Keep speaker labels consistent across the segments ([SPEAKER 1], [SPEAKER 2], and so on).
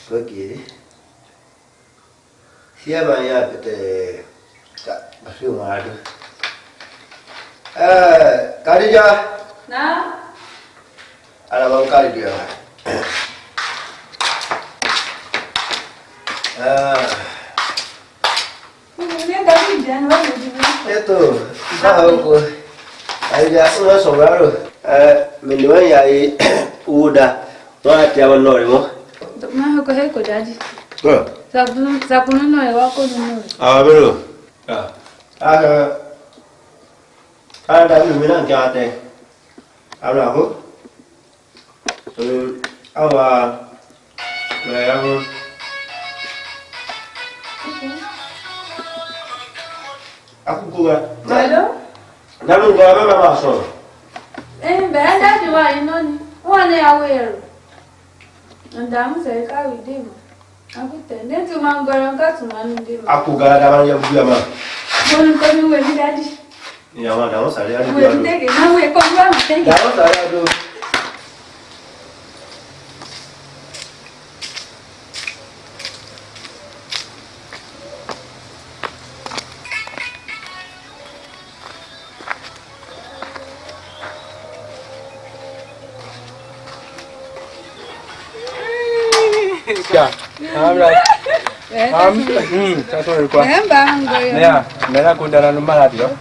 [SPEAKER 1] Okay. Siapa yang kita tak masuk ada. Kali je.
[SPEAKER 2] Nah.
[SPEAKER 1] Ada bang kali dia.
[SPEAKER 2] Ini tadi jangan lupa.
[SPEAKER 1] Itu, tahu. Kali je aku nak sobat. Minuman yang udah. Wah, tiada nol mo.
[SPEAKER 2] Mah aku heko jadi.
[SPEAKER 1] Oh.
[SPEAKER 2] Sabun no wako no.
[SPEAKER 1] Betul. Ada minuman yang ada. Ada aku. Awak. Yang aku juga.
[SPEAKER 2] Halo?
[SPEAKER 1] Namun gua memang masuk.
[SPEAKER 2] Benda juga ini. Wane awero. Ndamu saya kau demo. Aku tende cuma gorong ka cuma ndemo.
[SPEAKER 1] Aku gak ada yang buat mah.
[SPEAKER 2] Boleh kau ni webi tadi.
[SPEAKER 1] Ya mah, dah saya ada.
[SPEAKER 2] Webi tadi, nah webi kau buat tadi.
[SPEAKER 1] Dah saya ada.
[SPEAKER 3] Ya, hamla. Satu hari kuah. Ya, mereka kundaran rumah lagi yo.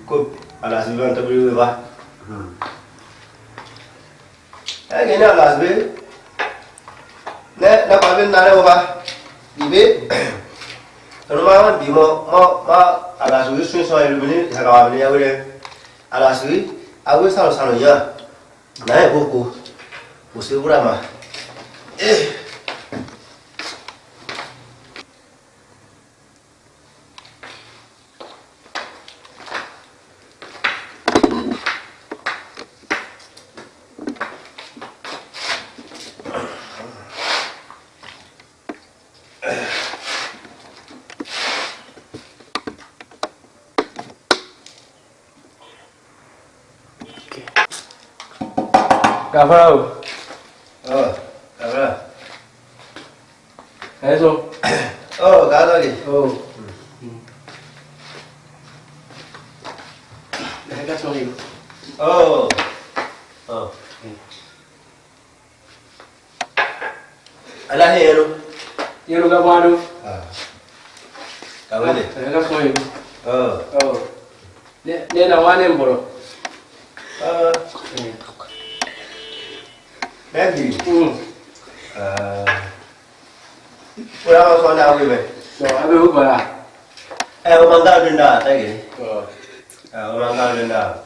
[SPEAKER 1] Kau alas bilang tak boleh bah. Gini alas be. Nak apa nara bah? Ibe. Kalau mahu bimo, ma alas itu sunyi sunyi begini, sekarang begini ya boleh. Alas itu, aku selalu ya. Nah, buku, musuh berapa?
[SPEAKER 3] Kafau.
[SPEAKER 1] Apa?
[SPEAKER 3] Eso.
[SPEAKER 1] Kau lagi.
[SPEAKER 3] Mereka sorry.
[SPEAKER 1] Ada hero.
[SPEAKER 3] Yang luka baru.
[SPEAKER 1] Kau ni.
[SPEAKER 3] Mereka sorry. Dia dah mana bro?
[SPEAKER 1] Nanti. Orang soal apa ni?
[SPEAKER 3] So, apa hukum lah?
[SPEAKER 1] Orang kau denda, tak ke? Orang kau denda.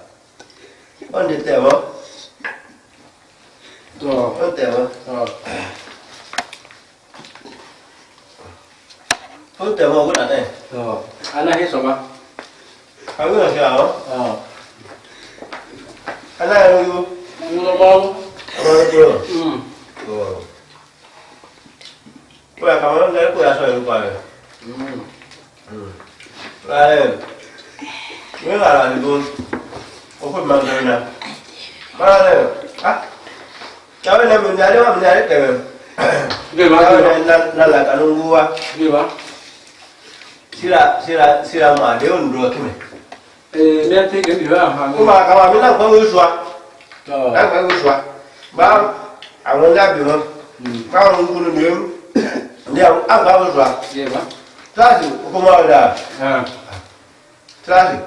[SPEAKER 1] On di tebo. On tebo. On tebo aku nak teh.
[SPEAKER 3] Anak ni siapa?
[SPEAKER 1] Aku nak siapa? Anak yang
[SPEAKER 3] Mula mau.
[SPEAKER 1] Apa tu? Kau yang kamu nak kau yang saya lupa. Ni lah itu. Aku mana? Mana? Kau ni mencari kau. Kau nak kanung gua. Sila mah dia undur kini.
[SPEAKER 3] Dia tiga dia.
[SPEAKER 1] Kau kau bilang kau usah. Kau usah. Bang, aku nak bilang. Kau nunggu dia. Dia aku usah.
[SPEAKER 3] Dia apa?
[SPEAKER 1] Terasi, aku mau ada. Terasi,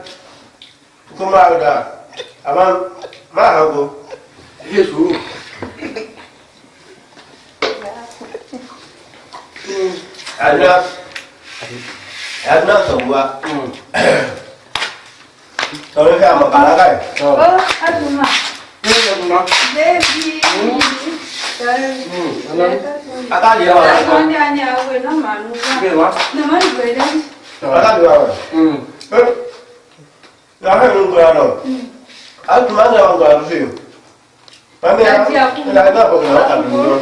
[SPEAKER 1] aku mau ada. Abang, mana aku?
[SPEAKER 3] Yesus.
[SPEAKER 1] Ada semua. Kalau kita makan apa?
[SPEAKER 2] Aduh mah.
[SPEAKER 3] Ini apa?
[SPEAKER 2] Baby.
[SPEAKER 1] Ada dia.
[SPEAKER 2] Hanya aku nak malu.
[SPEAKER 3] Dia apa?
[SPEAKER 2] Nama dia dah.
[SPEAKER 1] Ada dia. Dah nunggu ada. Aku mana orang baru sih? Mana yang ada apa kau tak dulu?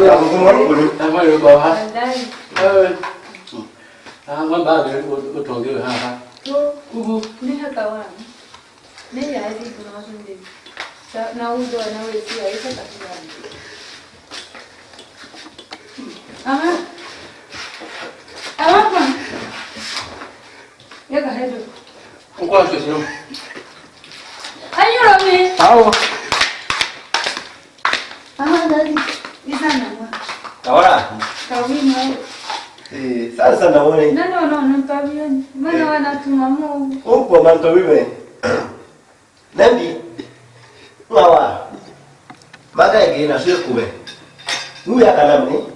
[SPEAKER 1] Yang semua dulu.
[SPEAKER 3] Sama dia bawa. Kan baru dia utang dia ha.
[SPEAKER 2] Ni kawan. Ne ya zi kuna sunde. Na udo na wesi ya isa tafiya. Ama ya ga hedo.
[SPEAKER 3] Ko aso sino.
[SPEAKER 2] Anyoro me.
[SPEAKER 3] Awo.
[SPEAKER 2] Dadi. Isa na wa.
[SPEAKER 1] Ahora.
[SPEAKER 2] Kawi mo.
[SPEAKER 1] Sasa na wone.
[SPEAKER 2] No, tabi yon. Mana wana tumamo.
[SPEAKER 1] Upo manto bibe. Nambi. Wawa. Maka yake na sio kube. Huyu akanamni.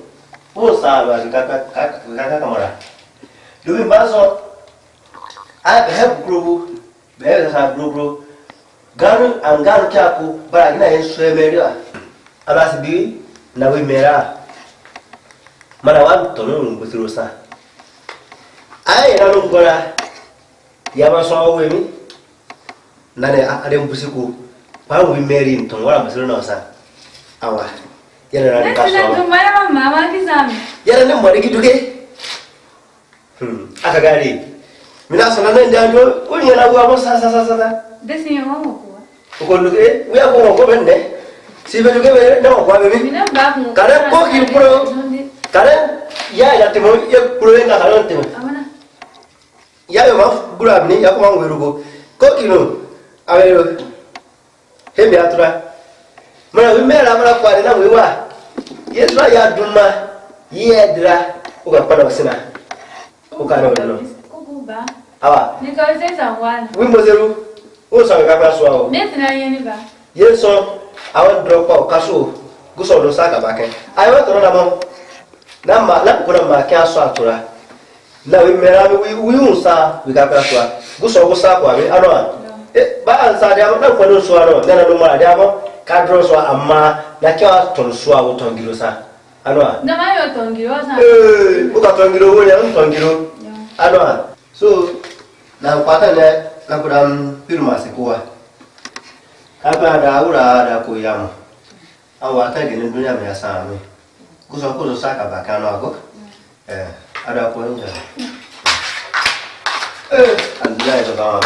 [SPEAKER 1] Sabe kaka kamera. Dubi baso I have group. Bebe sa group. Garu angaru chaku bara gina yesu emeria. Abasi bi na we mera. Mana wan tono ngusirosa. Ai na lungora. Yaba so we mi. Nane ade mbusiku. Ba we meri nton wala basiro na osa. Awa. Yana na kaso.
[SPEAKER 2] Nena tumaya mama kisami.
[SPEAKER 1] Yana ne mo digi duge. Aka gari. Mina sona na ndanjo, unya na bwa mo sa.
[SPEAKER 2] Desi yo mo ko.
[SPEAKER 1] Ko duge, we ko bende. Si be duge be na ko be mi.
[SPEAKER 2] Mina ba mo.
[SPEAKER 1] Kare ko ki pro. Kare ya timo ye pro na kare timo.
[SPEAKER 2] Amana.
[SPEAKER 1] Ya yo ma gura ni ya ko ma werugo. Ko ki no. Awero. He mi atura. Mana we mera mara kwa na we wa. Yesu ya duma. Ye dra. Ko ka pada wasina. Ko ka no no.
[SPEAKER 2] Kukuba.
[SPEAKER 1] Awa.
[SPEAKER 2] Ni ka se sanwana.
[SPEAKER 1] We mozeru. O sa ka ba so awo.
[SPEAKER 2] Netina yeni ba.
[SPEAKER 1] Yesu awan drop out kaso. Guso do saka bake. Ayo to na mo. Na ma la ko na ma kya so atura. Na we mera we unsa we ka ba so. Guso go sa kwa we ano. Ba ansa dia na ko no so ano. Na no mara dia mo. Ka dro so amma na kya ton so awo ton gilo sa. Ano.
[SPEAKER 2] Na ma yo tongiro sa.
[SPEAKER 1] O ka ton gilo wo ya ton gilo. Ano. So na kwata ne na kudam firma se kuwa. Apa ada ura ada ko yamo. Awa ta ginin dunya me asami. Kuso saka bakano ago. Ada ko nja. Alhamdulillah to ba.